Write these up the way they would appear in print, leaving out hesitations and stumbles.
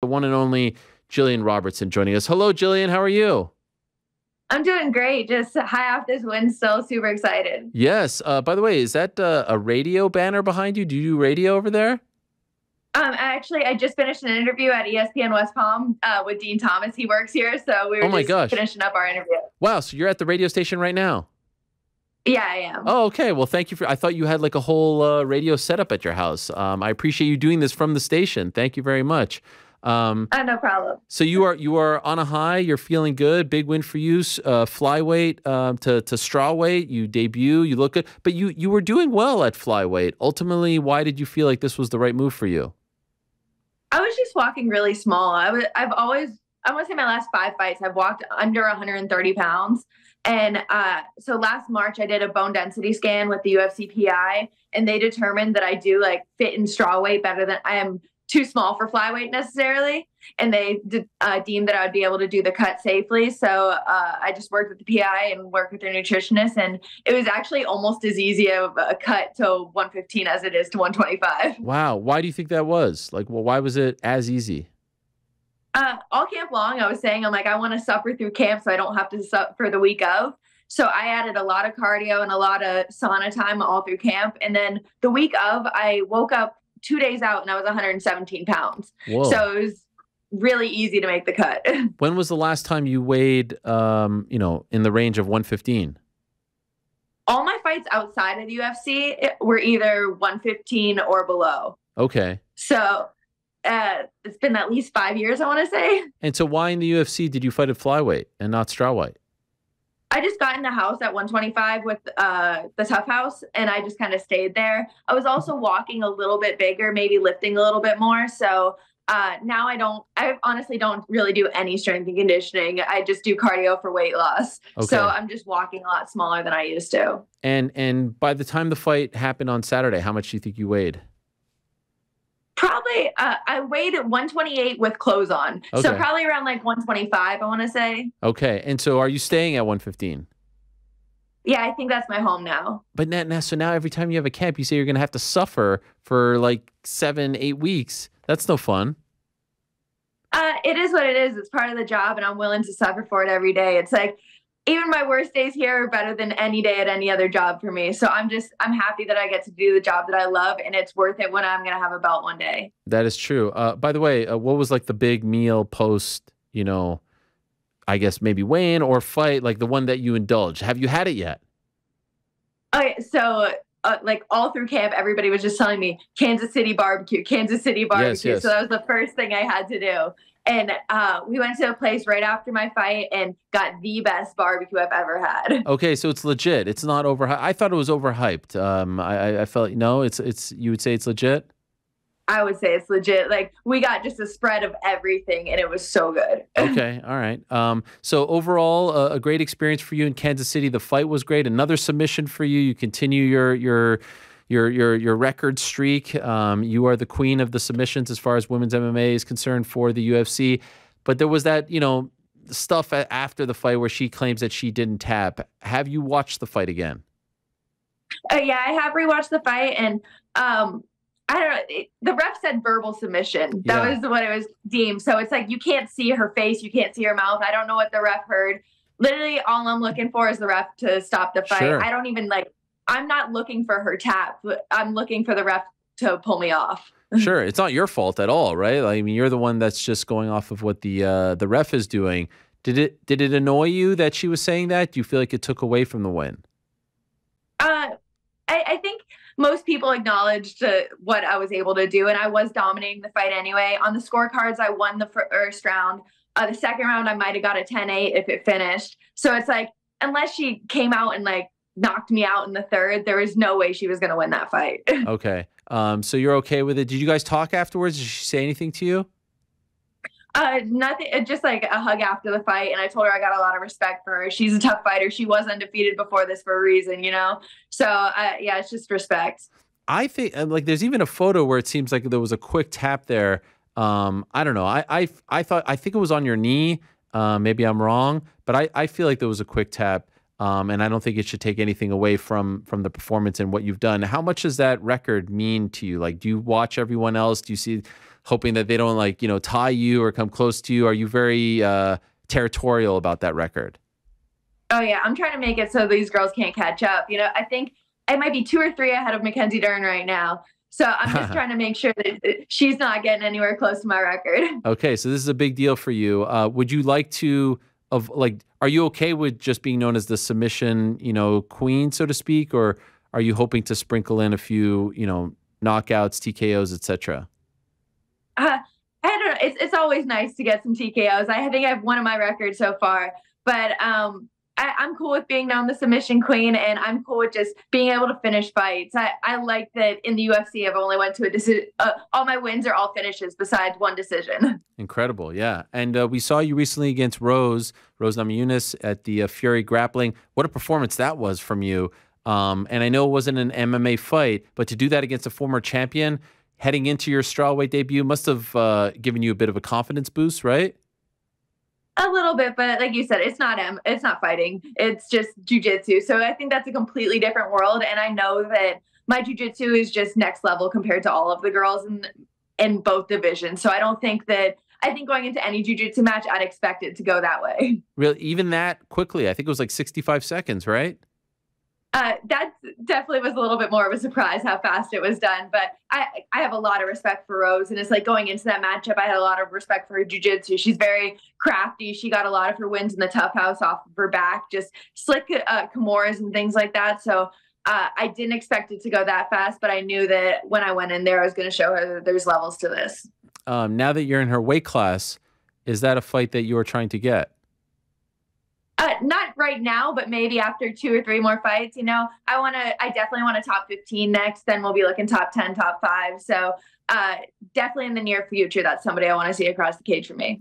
The one and only Gillian Robertson joining us. Hello, Gillian. How are you? I'm doing great. Just high off this win, still super excited. Yes. By the way, is that a radio banner behind you? Do you do radio over there? Actually, I just finished an interview at ESPN West Palm with Dean Thomas. He works here, so we Oh were my just gosh. finishing up our interview. Wow. So you're at the radio station right now? Yeah, I am. Oh, okay. Well, thank you I thought you had like a whole radio setup at your house. I appreciate you doing this from the station. Thank you very much. No problem. So you are on a high. You're feeling good. Big win for you. Flyweight to strawweight. You debut. You look good, but you were doing well at flyweight. Ultimately, why did you feel like this was the right move for you? I was just walking really small. I want to say my last 5 fights, I've walked under 130 pounds. And so last March, I did a bone density scan with the UFC PI, and they determined that I do like fit in strawweight better than I am too small for flyweight necessarily. And they deemed that I would be able to do the cut safely. So I just worked with the PI and worked with their nutritionist. And it was actually almost as easy of a cut to 115 as it is to 125. Wow. Why do you think that was? Like, well, why was it as easy? All camp long, I was saying, I'm like, I want to suffer through camp so I don't have to suffer the week of. So I added a lot of cardio and a lot of sauna time all through camp. And then the week of, I woke up 2 days out and I was 117 pounds. Whoa. So it was really easy to make the cut. When was the last time you weighed, in the range of 115? All my fights outside of the UFC were either 115 or below. Okay. So it's been at least 5 years, I want to say. And so why in the UFC did you fight at flyweight and not strawweight? I just got in the house at 125 with the Tough House, and I just kind of stayed there. I was also walking a little bit bigger, maybe lifting a little bit more. So now I honestly don't really do any strength and conditioning. I just do cardio for weight loss. Okay. So I'm just walking a lot smaller than I used to. And by the time the fight happened on Saturday, how much do you think you weighed? Probably, I weighed at 128 with clothes on. Okay. So probably around like 125, I want to say. Okay. And so are you staying at 115? Yeah, I think that's my home now. But now every time you have a camp, you say you're going to have to suffer for like 7-8 weeks. That's no fun. It is what it is. It's part of the job, and I'm willing to suffer for it every day. It's like, even my worst days here are better than any day at any other job for me. So I'm happy that I get to do the job that I love, and it's worth it when I'm going to have a belt one day. That is true. By the way, what was like the big meal post, I guess maybe weigh-in or fight, like the one that you indulged? Have you had it yet? Okay, so like all through camp, everybody was just telling me Kansas City barbecue, Kansas City barbecue. Yes. So that was the first thing I had to do. And we went to a place right after my fight and got the best barbecue I've ever had. Okay, so it's legit. It's not overhyped. I thought it was overhyped. I felt no. It's you would say it's legit. I would say it's legit. Like, we got just a spread of everything, and it was so good. Okay, all right. So overall, a great experience for you in Kansas City. The fight was great. Another submission for you. You continue your record streak. You are the queen of the submissions as far as women's MMA is concerned for the UFC. But there was that, stuff after the fight where she claims that she didn't tap. Have you watched the fight again? Yeah, I have rewatched the fight, and I don't know. The ref said verbal submission. That was what it was deemed. So it's like, you can't see her face, you can't see her mouth. I don't know what the ref heard. Literally, all I'm looking for is the ref to stop the fight. Sure. I don't even I'm not looking for her tap. I'm looking for the ref to pull me off. Sure, it's not your fault at all, right? I mean, you're the one that's just going off of what the ref is doing. Did it annoy you that she was saying that? Do you feel like it took away from the win? I think most people acknowledged what I was able to do, and I was dominating the fight anyway. On the scorecards, I won the first round. The second round, I might have got a 10-8 if it finished. So it's like, unless she came out and knocked me out in the third, there was no way she was going to win that fight. Okay. So you're okay with it. Did you guys talk afterwards? Did she say anything to you? Nothing, just like a hug after the fight. And I told her I got a lot of respect for her. She's a tough fighter. She was undefeated before this for a reason, So yeah, it's just respect. I think there's even a photo where it seems like there was a quick tap there. I don't know. I think it was on your knee. Maybe I'm wrong, but I feel like there was a quick tap. And I don't think it should take anything away from the performance and what you've done. How much does that record mean to you? Like, do you watch everyone else? Do you see hoping that they don't like, tie you or come close to you? Are you very territorial about that record? Oh yeah, I'm trying to make it so these girls can't catch up. I think I might be 2 or 3 ahead of Mackenzie Dern right now. So I'm just trying to make sure that she's not getting anywhere close to my record. Okay, so this is a big deal for you. Would you like to, are you okay with just being known as the submission, queen, so to speak, or are you hoping to sprinkle in a few, knockouts, TKOs, etc.? I don't know. It's always nice to get some TKOs. I think I've won my record so far, but I'm cool with being known the submission queen, and I'm cool with just being able to finish fights. I like that in the UFC, I've only went to a decision. All my wins are all finishes besides one decision. Incredible, yeah. And we saw you recently against Rose Namajunas at the Fury Grappling. What a performance that was from you. And I know it wasn't an MMA fight, but to do that against a former champion, heading into your strawweight debut must have given you a bit of a confidence boost, right? A little bit, but like you said, it's not fighting. It's just jujitsu. So I think that's a completely different world. And I know that my jujitsu is just next level compared to all of the girls in both divisions. So I think going into any jujitsu match, I'd expect it to go that way. Really? Even that quickly? I think it was like 65 seconds, right? That definitely was a little bit more of a surprise how fast it was done. But I have a lot of respect for Rose. And it's like going into that matchup, I had a lot of respect for her jiu-jitsu. She's very crafty. She got a lot of her wins in the tough house off of her back, just slick Kimuras and things like that. So I didn't expect it to go that fast, but I knew that when I went in there, I was going to show her that there's levels to this. Now that you're in her weight class, is that a fight that you are trying to get? Not right now, but maybe after 2 or 3 more fights. I definitely want a top 15 next. Then we'll be looking top 10, top 5. So definitely in the near future, that's somebody I want to see across the cage for me.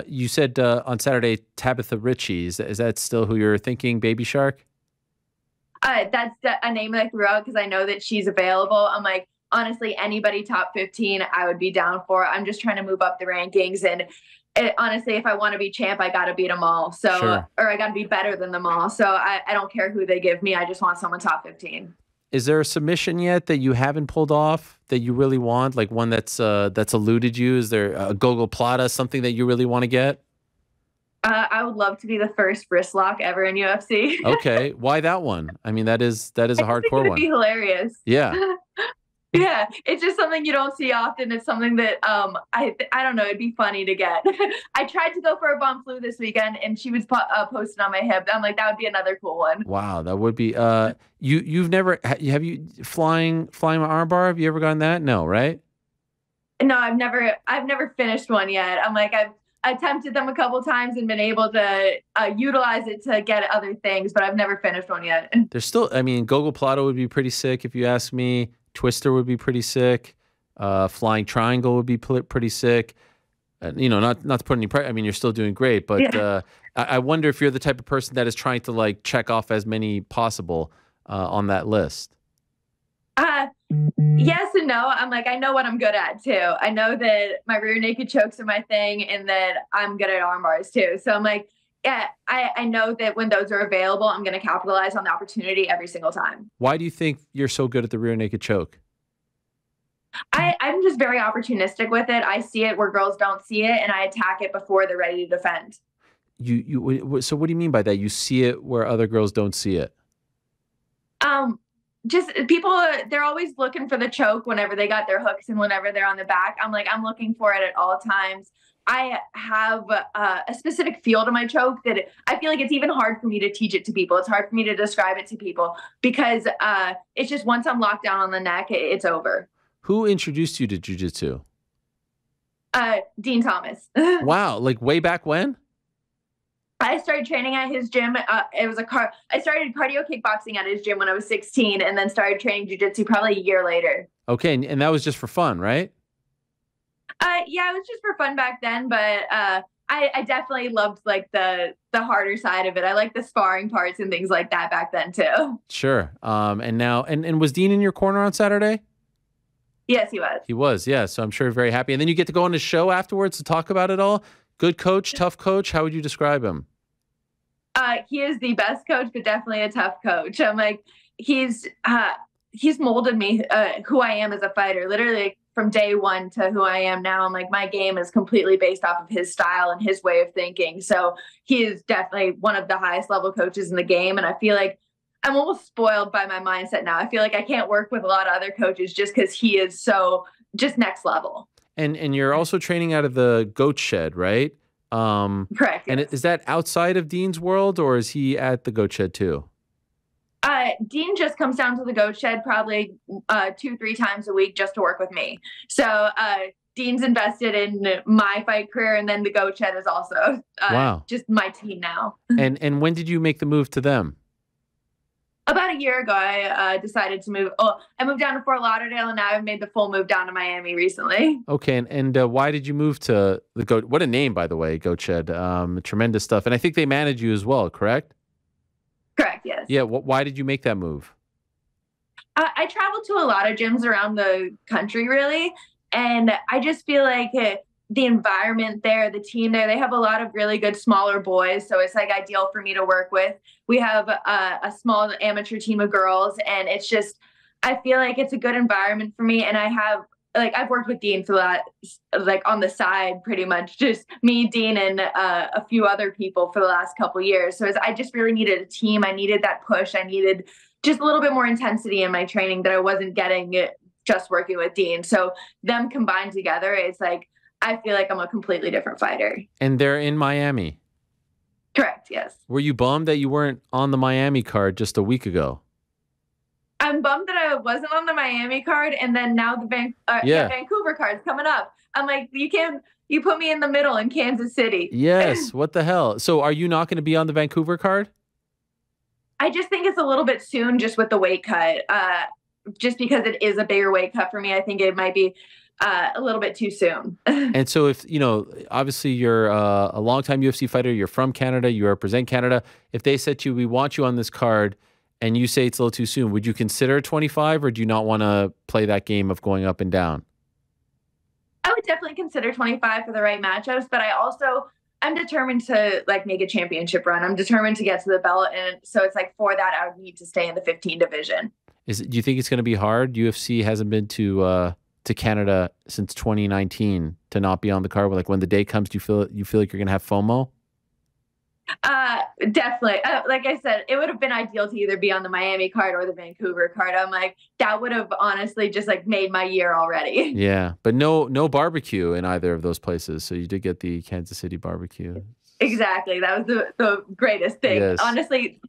You said on Saturday, Tabitha Ritchie. Is that still who you're thinking, Baby Shark? That's a name that I threw out because I know that she's available. I'm like, honestly, anybody top 15, I would be down for. I'm just trying to move up the rankings. And honestly, if I want to be champ, I got to beat them all. So, sure. Or I got to be better than them all. So I don't care who they give me. I just want someone top 15. Is there a submission yet that you haven't pulled off that you really want? Like one that's eluded you? Is there a Gogo Plata, something that you really want to get? I would love to be the first wrist lock ever in UFC. Okay. Why that one? I mean, that is a hardcore one. It'd be hilarious. Yeah. Yeah, it's just something you don't see often. It's something that I don't know. It'd be funny to get. I tried to go for a bump flu this weekend, and she was posted on my hip. I'm like, that would be another cool one. Wow, that would be. You've never have you flying my armbar? Have you ever gotten that? No, right? No, I've never finished one yet. I'm like I've attempted them a couple times and been able to utilize it to get other things, but I've never finished one yet. There's still, I mean, Gogo Plata would be pretty sick if you ask me. Twister would be pretty sick. Flying triangle would be pretty sick. Not to put any pressure. I mean, you're still doing great, but yeah. I wonder if you're the type of person that is trying to like check off as many possible on that list. Yes and no. I'm like, I know what I'm good at too. I know that my rear naked chokes are my thing, and that I'm good at arm bars too. So I'm like, yeah, I know that when those are available, I'm going to capitalize on the opportunity every single time. Why do you think you're so good at the rear naked choke? I'm just very opportunistic with it. I see it where girls don't see it, and I attack it before they're ready to defend. So what do you mean by that? You see it where other girls don't see it? Just people, they're always looking for the choke whenever they got their hooks and whenever they're on the back. I'm like, I'm looking for it at all times. I have a specific feel to my choke that I feel like it's even hard for me to teach it to people. It's hard for me to describe it to people because it's just once I'm locked down on the neck, it's over. Who introduced you to jiu-jitsu? Dean Thomas. Wow. Like way back when? I started training at his gym. I started cardio kickboxing at his gym when I was 16 and then started training jiu-jitsu probably a year later. Okay. And that was just for fun, right? Yeah, it was just for fun back then, but I definitely loved like the harder side of it. I like the sparring parts and things like that back then too. Sure. And now, and was Dean in your corner on Saturday? Yes, he was. He was, yeah. So I'm sure very happy. And then you get to go on his show afterwards to talk about it all. Good coach, tough coach. How would you describe him? He is the best coach, but definitely a tough coach. I'm like, he's molded me who I am as a fighter. Literally, from day one to who I am now. I'm like, my game is completely based off of his style and his way of thinking. So he is definitely one of the highest level coaches in the game. And I feel like I'm almost spoiled by my mindset now. I feel like I can't work with a lot of other coaches just because he is so just next level. And you're also training out of the Goatshed, right? Correct. And yes. is that outside of Dean's world, or is he at the Goatshed too? Dean just comes down to the Goatshed probably 2-3 times a week just to work with me. So Dean's invested in my fight career, and then the Goatshed is also Wow. just my team now. And when did you make the move to them? About a year ago, I decided to move. Oh, I moved down to Fort Lauderdale, and now I've made the full move down to Miami recently. Okay, and why did you move to the Goat? What a name, by the way, Goatshed. Tremendous stuff. And I think they manage you as well, correct? Correct, yes. Yeah. Why did you make that move? I travel to a lot of gyms around the country, really, and I just feel like the environment there, the team there, they have a lot of really good smaller boys, so it's like ideal for me to work with. We have a small amateur team of girls, and it's just, I feel like it's a good environment for me. And I have, like, I've worked with Dean for that, like on the side, pretty much just me, Dean, and a few other people for the last couple of years. So I just really needed a team. I needed that push. I needed just a little bit more intensity in my training that I wasn't getting just working with Dean. So them combined together, it's like, I feel like I'm a completely different fighter. And they're in Miami. Correct, yes. Were you bummed that you weren't on the Miami card just a week ago? I'm bummed that I wasn't on the Miami card, and then now the Vancouver card's coming up. I'm like, you put me in the middle in Kansas City. Yes, what the hell? So are you not going to be on the Vancouver card? I just think it's a little bit soon just with the weight cut. Just because it is a bigger weight cut for me, I think it might be a little bit too soon. And so if, obviously you're a longtime UFC fighter, you're from Canada, you represent Canada. If they said to you, we want you on this card, and you say it's a little too soon, would you consider 25, or do you not want to play that game of going up and down? I would definitely consider 25 for the right matchups, but I'm determined to like make a championship run. I'm determined to get to the belt. And so it's like for that, I would need to stay in the 15 division. Do you think it's going to be hard? UFC hasn't been to Canada since 2019 to not be on the card. Like when the day comes, do you feel like you're going to have FOMO? Definitely. Like I said, it would have been ideal to either be on the Miami card or the Vancouver card. I'm like, that would have honestly just like made my year already. Yeah, but no barbecue in either of those places. So you did get the Kansas City barbecue. Exactly. That was the greatest thing. Yes. Honestly,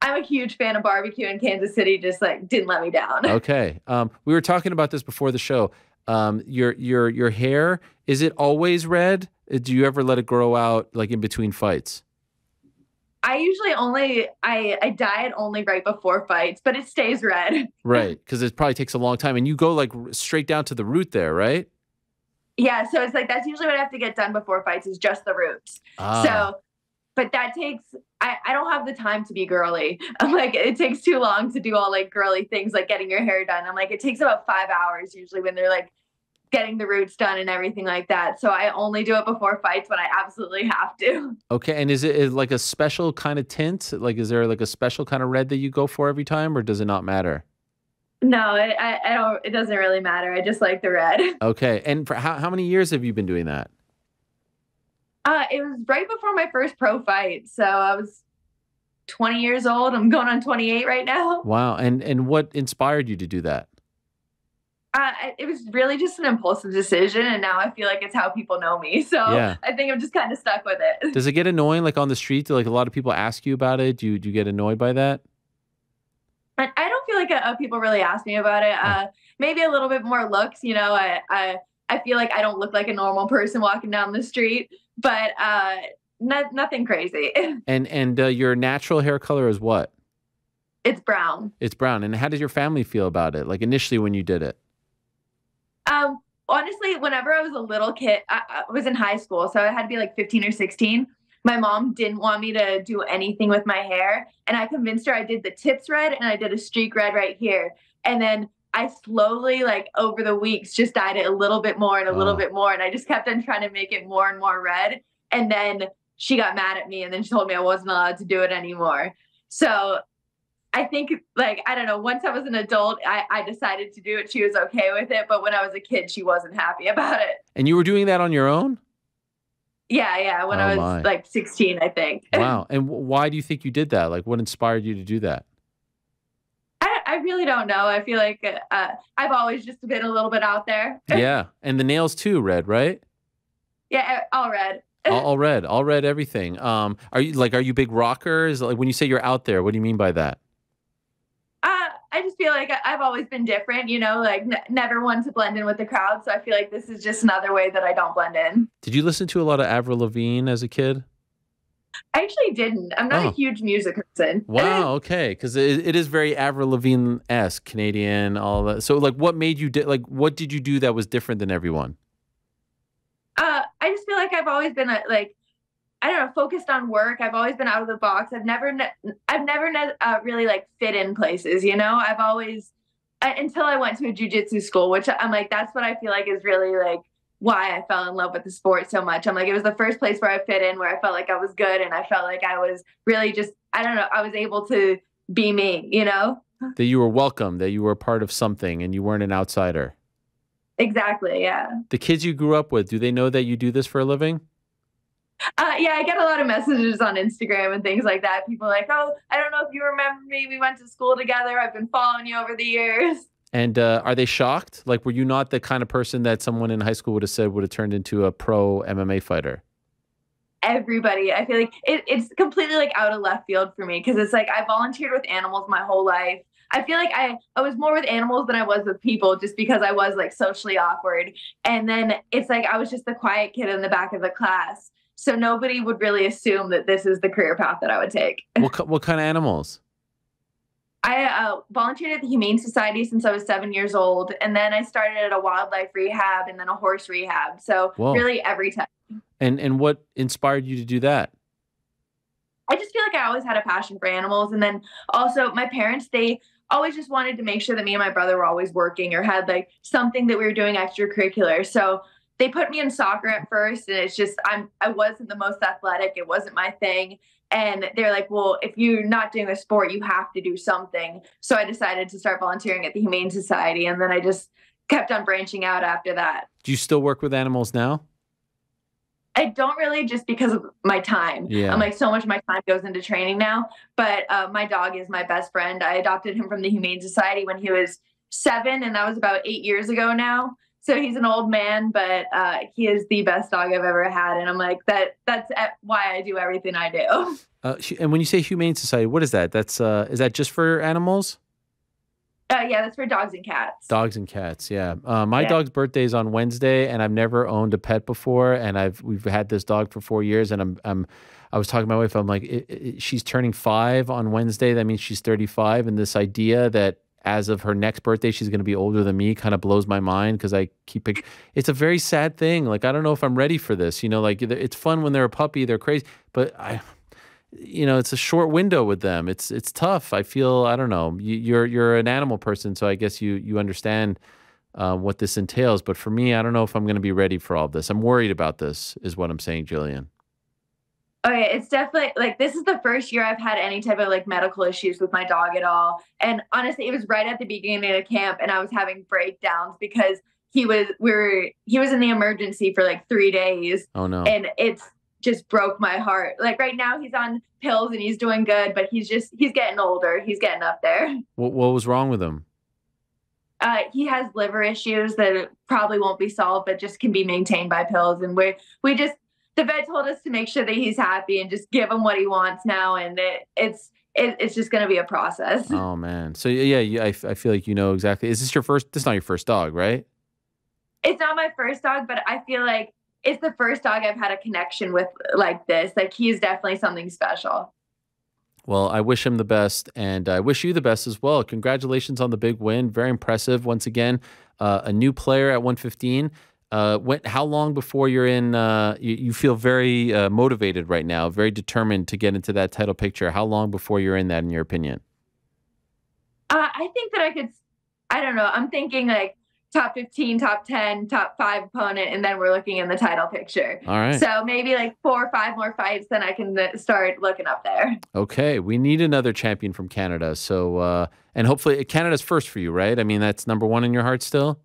I'm a huge fan of barbecue, and Kansas City just like didn't let me down. Okay. We were talking about this before the show. Your hair, is it always red? Do you ever let it grow out like in between fights? I usually I dye it only right before fights, but it stays red. Right, because it probably takes a long time, and you go like straight down to the root there, right? Yeah, so it's like that's usually what I have to get done before fights is just the roots. So, but that takes, I don't have the time to be girly. I'm like, it takes too long to do all like girly things like getting your hair done. I'm like, it takes about 5 hours usually when they're like getting the roots done and everything like that. So I only do it before fights when I absolutely have to. Okay, and is it like a special kind of tint? Like, is there like a special kind of red that you go for every time, or does it not matter? No, I don't. It doesn't really matter. I just like the red. Okay, and for how many years have you been doing that? It was right before my first pro fight, so I was 20 years old. I'm going on 28 right now. Wow, and what inspired you to do that? It was really just an impulsive decision, and now I feel like it's how people know me. So yeah. I think I'm just kind of stuck with it. Does it get annoying, like on the street? Do like a lot of people ask you about it? Do you get annoyed by that? I don't feel like people really ask me about it. Maybe a little bit more looks. I feel like I don't look like a normal person walking down the street, but nothing crazy. And your natural hair color is what? It's brown. It's brown. And how did your family feel about it? Like initially when you did it? Honestly, whenever I was a little kid, I was in high school, so I had to be like 15 or 16. My mom didn't want me to do anything with my hair, and I convinced her. I did the tips red and I did a streak red right here. And then I slowly, like over the weeks, just dyed it a little bit more and a little bit more. And I just kept on trying to make it more and more red. And then she got mad at me, and then she told me I wasn't allowed to do it anymore. So I think like, I don't know, once I was an adult, I decided to do it. She was okay with it. But when I was a kid, she wasn't happy about it. And you were doing that on your own? Yeah, yeah. When Oh I was my. like 16, I think. Wow. And why do you think you did that? Like, what inspired you to do that? I really don't know. I feel like I've always just been a little bit out there. Yeah. And the nails too, red, right? Yeah, all red. All red, everything. Are you big rockers? Like when you say you're out there, what do you mean by that? I just feel like I've always been different, you know, like never one to blend in with the crowd. So I feel like this is just another way that I don't blend in. Did you listen to a lot of Avril Lavigne as a kid? I actually didn't. I'm not a Oh, huge music person. wow. Okay. Because it is very Avril Lavigne-esque, Canadian, all that. So, like, what made you, like, what did you do that was different than everyone? I just feel like I've always been like, I don't know, focused on work. I've always been out of the box. I've never really like fit in places, you know. I've always until I went to a jujitsu school, which I'm like, that's what I feel like is really like why I fell in love with the sport so much. I'm like, it was the first place where I fit in, where I felt like I was good, and I felt like I was really just, I don't know, I was able to be me, you know. That you were welcome, that you were a part of something and you weren't an outsider. Exactly. Yeah. The kids you grew up with, do they know that you do this for a living? Yeah, I get a lot of messages on Instagram and things like that. People are like, oh, I don't know if you remember me. We went to school together. I've been following you over the years. And are they shocked? Like, were you not the kind of person that someone in high school would have said would have turned into a pro MMA fighter? Everybody, I feel like it's completely like out of left field for me, because it's like I volunteered with animals my whole life. I feel like I was more with animals than I was with people, just because I was like socially awkward. And then it's like I was just the quiet kid in the back of the class. So nobody would really assume that this is the career path that I would take. What kind of animals? I volunteered at the Humane Society since I was 7 years old. And then I started at a wildlife rehab and then a horse rehab. So Whoa. really every time. And what inspired you to do that? I just feel like I always had a passion for animals. And then also my parents, they always just wanted to make sure that me and my brother were always working or had like something that we were doing extracurricular. So they put me in soccer at first, and it's just I wasn't the most athletic. It wasn't my thing. And they're like, well, if you're not doing a sport, you have to do something. So I decided to start volunteering at the Humane Society. And then I just kept on branching out after that. Do you still work with animals now? I don't really, just because of my time. Yeah. I'm like, so much of my time goes into training now. But my dog is my best friend. I adopted him from the Humane Society when he was 7, and that was about 8 years ago now. So he's an old man, but he is the best dog I've ever had. And I'm like, that's why I do everything I do. And when you say Humane Society, what is that? Is that just for animals? Yeah, that's for dogs and cats. Dogs and cats, yeah. My dog's birthday is on Wednesday, and I've never owned a pet before, and we've had this dog for 4 years, and I was talking to my wife. I'm like, she's turning 5 on Wednesday. That means she's 35, and this idea that as of her next birthday, she's going to be older than me kind of blows my mind, because it's a very sad thing. Like, I don't know if I'm ready for this. You know, like it's fun when they're a puppy, they're crazy, but it's a short window with them. It's tough. I feel, I don't know, you're an animal person, so I guess you understand what this entails. But for me, I don't know if I'm going to be ready for all of this. I'm worried about this, is what I'm saying, Gillian. Okay, it's definitely like this is the first year I've had any type of like medical issues with my dog at all. And honestly, it was right at the beginning of camp, and I was having breakdowns because he was in the emergency for like 3 days. Oh no. And it's just broke my heart. Like right now he's on pills and he's doing good, but he's getting older. He's getting up there. What was wrong with him? He has liver issues that probably won't be solved, but just can be maintained by pills. And the vet told us to make sure that he's happy and just give him what he wants now. And it's just going to be a process. Oh man. So yeah, I feel like you know exactly. This is not your first dog, right? It's not my first dog, but I feel like it's the first dog I've had a connection with like this. Like he's definitely something special. Well, I wish him the best, and I wish you the best as well. Congratulations on the big win. Very impressive. Once again, a new player at 115. How long before you're in, you feel very motivated right now, very determined to get into that title picture? How long before you're in that, in your opinion? I think that I don't know. I'm thinking like top 15, top 10, top 5 opponent, and then we're looking in the title picture. All right. So maybe like 4 or 5 more fights, then I can start looking up there. Okay. We need another champion from Canada. So, and hopefully Canada's first for you, right? I mean, that's number one in your heart still?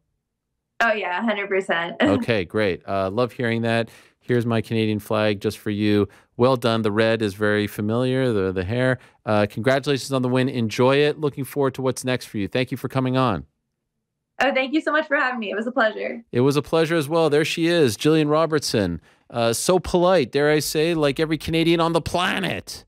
Oh, yeah, 100%. Okay, great. Love hearing that. Here's my Canadian flag just for you. Well done. The red is very familiar, the hair. Congratulations on the win. Enjoy it. Looking forward to what's next for you. Thank you for coming on. Oh, thank you so much for having me. It was a pleasure. It was a pleasure as well. There she is, Gillian Robertson. So polite, dare I say, like every Canadian on the planet.